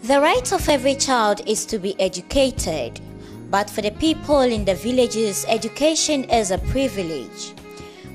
The right of every child is to be educated, but for the people in the villages, education is a privilege.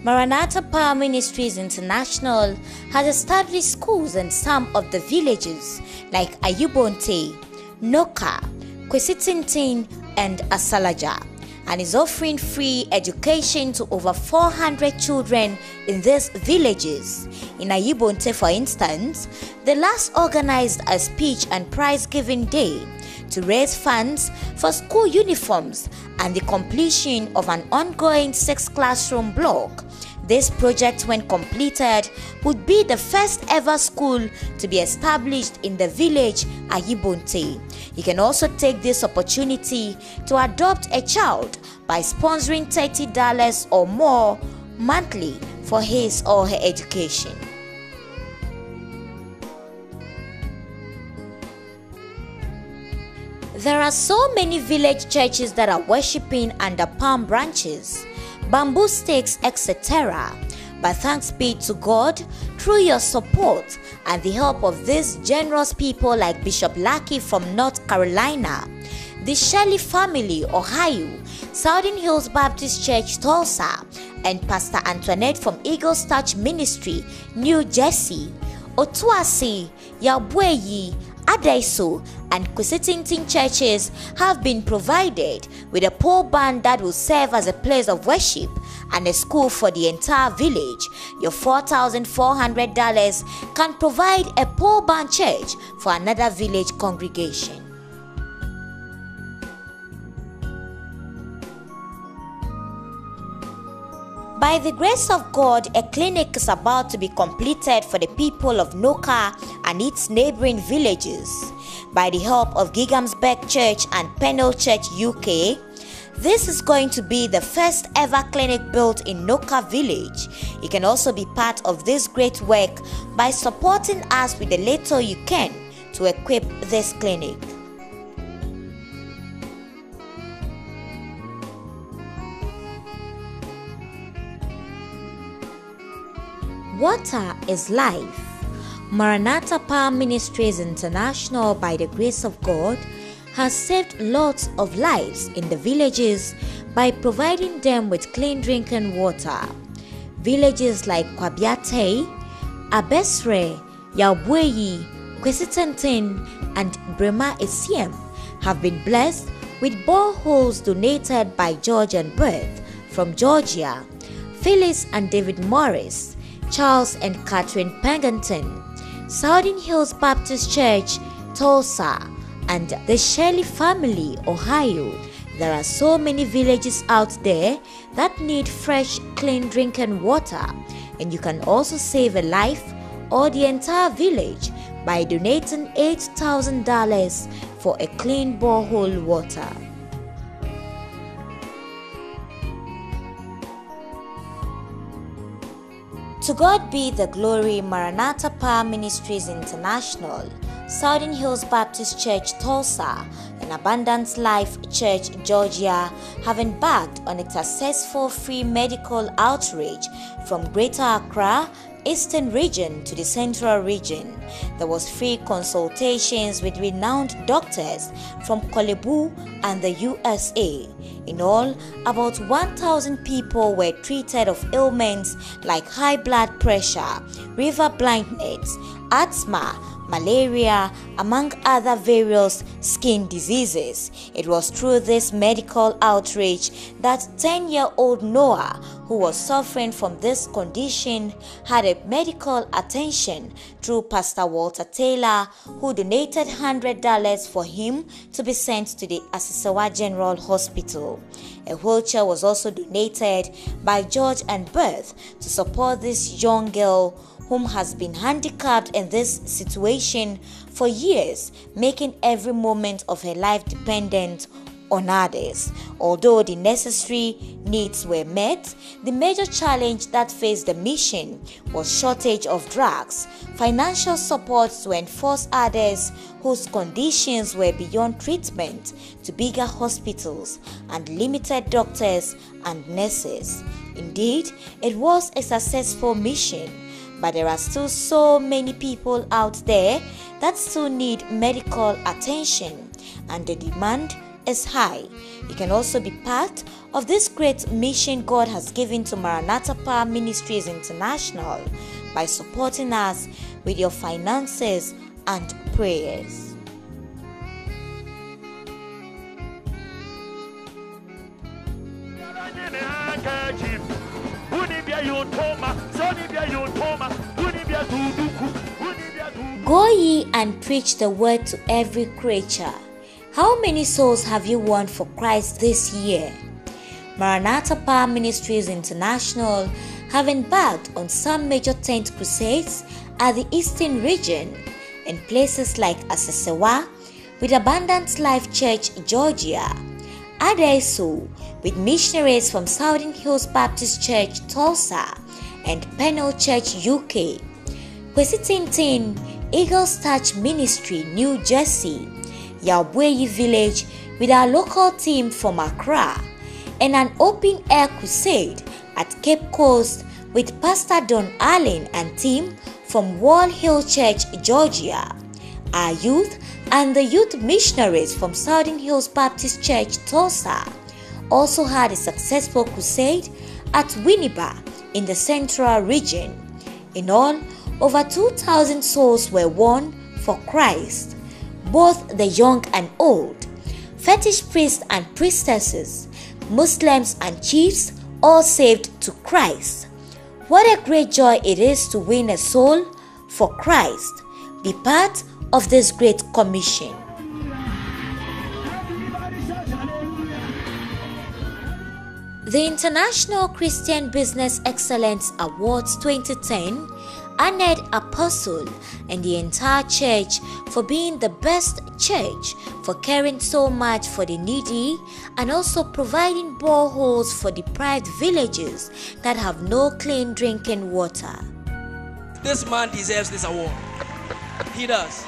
Maranatha Power Ministries International has established schools in some of the villages like Ayibontey, Noka, Kwesitintin, and Asalaja, and is offering free education to over 400 children in these villages. In Ayibontey, for instance, the last organized a speech and prize-giving day to raise funds for school uniforms and the completion of an ongoing 6-classroom block. This project, when completed, would be the first ever school to be established in the village Ayibontey. You can also take this opportunity to adopt a child by sponsoring $30 or more monthly for his or her education. There are so many village churches that are worshipping under palm branches, bamboo sticks, etc. But thanks be to God, through your support and the help of these generous people like Bishop Lucky from North Carolina, the Shelley family, Ohio, Southern Hills Baptist Church, Tulsa, and Pastor Antoinette from Eagles Touch Ministry, New Jersey, Otuasi, Yabweyi, Adaiso, and Kwesitintin churches have been provided with a pole barn that will serve as a place of worship and a school for the entire village. Your $4,400 can provide a pole barn church for another village congregation. By the grace of God, a clinic is about to be completed for the people of Noka and its neighboring villages. By the help of Gigamsburg Church and Pennell Church UK, this is going to be the first ever clinic built in Noka village. You can also be part of this great work by supporting us with the little you can to equip this clinic. Water is life. Maranatha Power Ministries International, by the grace of God, has saved lots of lives in the villages by providing them with clean drinking water. Villages like Kwabiate, Abesre, Yabweyi, Kwesitintin, and Brema Esiem have been blessed with boreholes donated by George and Beth from Georgia, Phyllis and David Morris, Charles and Catherine Penganton, Southern Hills Baptist Church, Tulsa, and the Shelley family, Ohio. There are so many villages out there that need fresh, clean drinking water, and you can also save a life or the entire village by donating $8,000 for a clean borehole water. To God be the glory. Maranatha Power Ministries International, Southern Hills Baptist Church, Tulsa, and Abundance Life Church, Georgia, have embarked on a successful free medical outreach from Greater Accra, Eastern Region to the Central Region. There was free consultations with renowned doctors from Kolebu and the USA. In all, about 1,000 people were treated of ailments like high blood pressure, river blindness, asthma, malaria, among other various skin diseases. It was through this medical outreach that 10-year-old Noah, who was suffering from this condition, had a medical attention through Pastor Walter Taylor, who donated $100 for him to be sent to the Asisawa General Hospital. A wheelchair was also donated by George and Beth to support this young girl whom has been handicapped in this situation for years, making every moment of her life dependent on others. Although the necessary needs were met, the major challenge that faced the mission was shortage of drugs, financial support to enforce others whose conditions were beyond treatment to bigger hospitals, and limited doctors and nurses. Indeed, it was a successful mission. but there are still so many people out there that still need medical attention, and the demand is high. You can also be part of this great mission God has given to Maranatha Ministries International by supporting us with your finances and prayers. Go ye and preach the word to every creature. How many souls have you won for Christ this year? Maranatha Ministries International have embarked on some major tent crusades at the Eastern region in places like Asesewa with Abundant Life Church, Georgia, Adesu with missionaries from Southern Hills Baptist Church, Tulsa, and Pennell Church, UK, Kwesitintin Eagles Touch Ministry, New Jersey, Yabweyi Village with our local team from Accra, and an open-air crusade at Cape Coast with Pastor Don Allen and team from Wall Hill Church, Georgia. Our youth and the youth missionaries from Southern Hills Baptist Church, Tulsa, also had a successful crusade at Winneba in the Central region. In all, over 2,000 souls were won for Christ, both the young and old, fetish priests and priestesses, Muslims and chiefs, all saved to Christ. What a great joy it is to win a soul for Christ. Be part of this great commission. The International Christian Business Excellence Awards 2010 honored Apostle and the entire church for being the best church, for caring so much for the needy, and also providing boreholes for deprived villages that have no clean drinking water. This man deserves this award. He does.